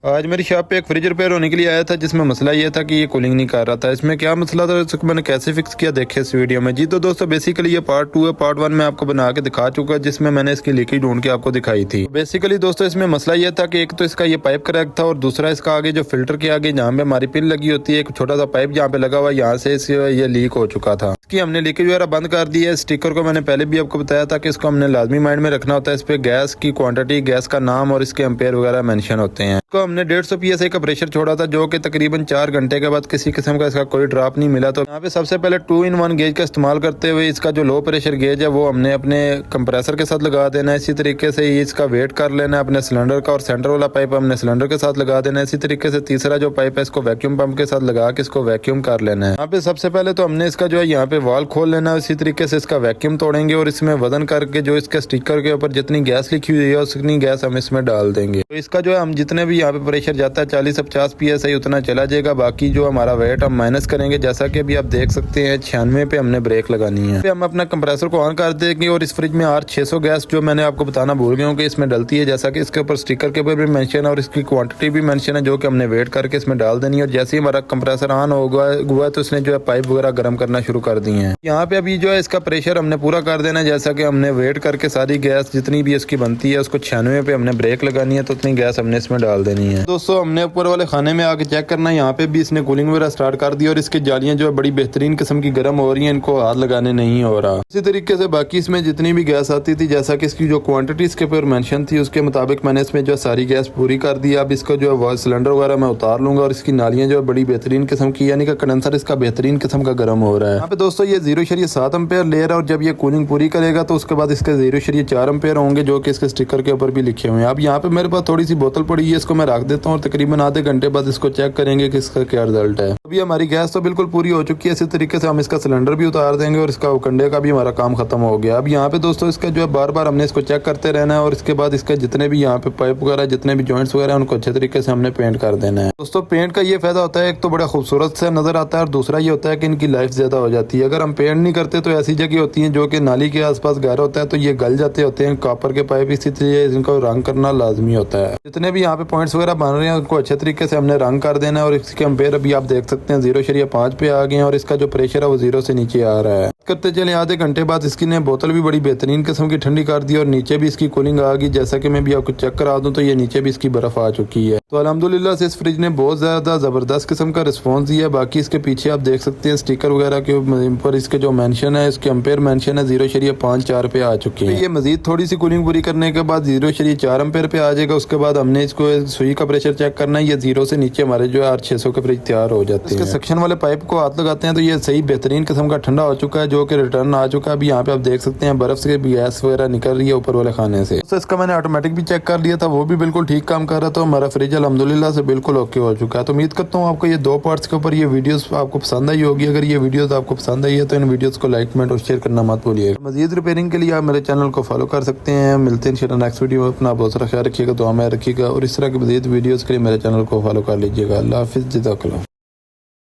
आज मेरी शॉप पे एक फ्रिज रिपेयर होने के लिए आया था, जिसमें मसला ये था कि ये कूलिंग नहीं कर रहा था। इसमें क्या मसला था, इसको मैंने कैसे फिक्स किया देखे इस वीडियो में। जी तो दोस्तों बेसिकली ये पार्ट 2 है। पार्ट 1 में आपको बना के दिखा चुका है, जिसमें मैंने इसकी लीकेज ढूंढ के आपको दिखाई थी। बेसिकली दोस्तों इसमें मसला ये था कि एक तो इसका ये पाइप क्रैक था और दूसरा इसका आगे जो फिल्टर के आगे जहाँ पे हमारी पिन लगी होती है, एक छोटा सा पाइप जहाँ पे लगा हुआ, यहाँ से ये लीक हो चुका था। इसकी हमने लीकेज वगैरह बंद कर दी है। स्टिकर को मैंने पहले भी आपको बताया था कि इसको हमने लाजमी माइंड में रखना होता है। इस पे गैस की क्वांटिटी, गैस का नाम और इसके एम्पेयर वगैरह मेंशन होते हैं। इसको हमने 150 PSI का प्रेशर छोड़ा था, जो कि तकरीबन 4 घंटे के बाद किसी किस्म का इसका कोई ड्रॉप नहीं मिला। तो यहाँ पे सबसे पहले 2-in-1 गेज का इस्तेमाल करते हुए इसका जो लो प्रेशर गेज है वो हमने अपने कंप्रेसर के साथ लगा देना है। इसी तरीके से इसका वेट कर लेना है अपने सिलेंडर का, और सेंटर वाला पाइप हमने सिलेंडर के साथ लगा देना है। इसी तरीके से तीसरा जो पाइप है इसको वैक्यूम पंप के साथ लगा के इसको वैक्यूम कर लेना है। यहाँ पे सबसे पहले तो हमने इसका जो है यहाँ पे वाल खोल लेना है। इसी तरीके से इसका वैक्यूम तोड़ेंगे और इसमें वजन करके जो इसके स्टिकर के ऊपर जितनी गैस लिखी हुई है उतनी गैस हम इसमें डाल देंगे। तो इसका जो है हम जितने भी यहाँ पे प्रेशर जाता है 40 से 50 PSI उतना चला जाएगा। बाकी जो हमारा वेट हम माइनस करेंगे, जैसा कि अभी आप देख सकते हैं 96 पे हमने ब्रेक लगानी है। हम अपना कंप्रेसर को ऑन कर देंगे और इस फ्रिज में R600 गैस जो मैंने आपको बताना भूल गया हूँ कि इसमें डलती है, जैसा कि इसके ऊपर स्टिकर के ऊपर भी मेंशन है और इसकी क्वांटिटी भी मेंशन है, जो कि हमने वेट करके इसमें डाल देनी है। और जैसे ही हमारा कंप्रेसर ऑन हुआ तो इसने जो है पाइप वगैरह गर्म करना शुरू कर दी है। यहाँ पे अभी जो है इसका प्रेशर हमने पूरा कर देना है, जैसा कि हमने वेट करके सारी गैस जितनी भी इसकी बनती है उसको 96 पे हमने ब्रेक लगानी है, तो उतनी गैस हमने इसमें डाल देनी है। दोस्तों हमने ऊपर वाले खाने में आके चेक करना है, यहाँ पे भी इसने कूलिंग वगैरह स्टार्ट कर दी और इसकी जालियां जो है बड़ी बेहतरीन किस्म की गर्म हो रही हैं, इनको हाथ लगाने नहीं हो रहा। इसी तरीके से बाकी इसमें जितनी भी गैस आती थी, जैसा कि इसकी जो क्वांटिटी इसके ऊपर मेंशन थी उसके मुताबिक मैंने इसमें जो सारी गैस पूरी कर दी। अब इसको जो है सिलेंडर वगैरह मैं उतार लूंगा और इसकी नालियां जो है बड़ी बेहतरीन किस्म की, यानी कि कंडेंसर इसका बेहतरीन किस्म का गर्म हो रहा है। यहाँ पे दोस्तों ये 0.7 एम्पेयर ले रहा है और जब ये कूलिंग पूरी करेगा तो उसके बाद इसके 0.4 एम्पेयर होंगे, जो कि इसके स्टिकर के ऊपर भी लिखे हुए हैं। अब यहाँ पे मेरे पास थोड़ी सी बोतल पड़ी है, इसको मैं रख देता हूँ और तकरीबन आधे घंटे बाद इसको चेक करेंगे कि इसका क्या रिजल्ट है। अभी हमारी गैस तो बिल्कुल पूरी हो चुकी है। इसी तरीके से हम इसका सिलेंडर भी उतार देंगे और इसका कंडे का भी हमारा काम खत्म हो गया। अब यहाँ पे दोस्तों इसका जो है बार बार हमने इसको चेक करते रहना है और इसके बाद इसके जितने भी यहाँ पे पाइप वगैरह जितने भी जॉइंट्स वगैरह उनको अच्छे तरीके से हमने पेंट कर देना है। दोस्तों पेंट का ये फायदा होता है, एक तो बड़ा खूबसूरत से नजर आता है और दूसरा ये होता है कि इनकी लाइफ ज्यादा हो जाती है। अगर हम पेंट नहीं करते तो ऐसी जगह होती है जो कि नाली के आसपास गहरा होता है तो ये गल जाते होते हैं कॉपर के पाइप, इसलिए इनको रंग करना लाजमी होता है। जितने भी यहाँ पे पॉइंट्स वगैरह बन रहे हैं उनको अच्छे तरीके से हमने रंग कर देना है। और इसके एम्पेयर अभी आप देख सकते हैं 0.5 पे आ गए हैं और इसका जो प्रेशर है वो 0 से नीचे आ रहा है। करते चले आधे घंटे बाद इसकी ने बोतल भी बड़ी बेहतरीन किस्म की ठंडी कर दी और नीचे भी इसकी कूलिंग आ गई। जैसा कि मैं भी आपको चेक करा दूं तो ये नीचे भी इसकी बर्फ आ चुकी है। तो अल्हम्दुलिल्लाह से इस फ्रिज ने बहुत ज्यादा जबरदस्त किस्म का रिस्पॉन्स दिया है। बाकी इसके पीछे आप देख सकते हैं स्टिकर वगैरह के ऊपर इसके जो मेंशन है, इसके एम्पेयर मेंशन है 0.54 पे आ चुके हैं। ये मजीद थोड़ी सी कूलिंग पूरी करने के बाद 0.4 एम्पेयर पे आ जाएगा। उसके बाद हमने इसको सुई का प्रेशर चेक करना है। ये 0 से नीचे हमारे जो है R600 के फ्रिज तैयार हो जाते हैं। इसके सक्शन वाले पाइप को हाथ लगाते हैं तो ये सही बेहतरीन किस्म का ठंडा हो चुका है, जो कि रिटर्न आ चुका है। अभी यहाँ पे आप देख सकते हैं बर्फ से भी गैस वगैरह निकल रही है ऊपर वाले खाने से। तो इसका मैंने ऑटोमेटिक भी चेक कर लिया था, वो भी बिल्कुल ठीक काम कर रहा था। हमारा फ्रिज अल्हम्दुलिल्लाह से बिल्कुल ओके हो चुका है। तो उम्मीद करता हूँ आपको ये 2 पार्ट्स के ऊपर ये वीडियोस आपको पसंद आई होगी। अगर ये वीडियोस आपको पसंद आई है तो इन वीडियोस को लाइक, कमेंट और शेयर करना मत भूलिएगा। मजीद रिपेयरिंग के लिए आप मेरे चैनल को फॉलो कर सकते हैं। मिलते हैं इंशाल्लाह नेक्स्ट वीडियो में। अपना बहुत सारा ख्याल रखिएगा, दुआ में रखिएगा और इस तरह की मजीद वीडियोस के लिए मेरे चैनल को फॉलो कर लीजिएगा। अल्लाह हाफिज़, जज़ाकल्लाह।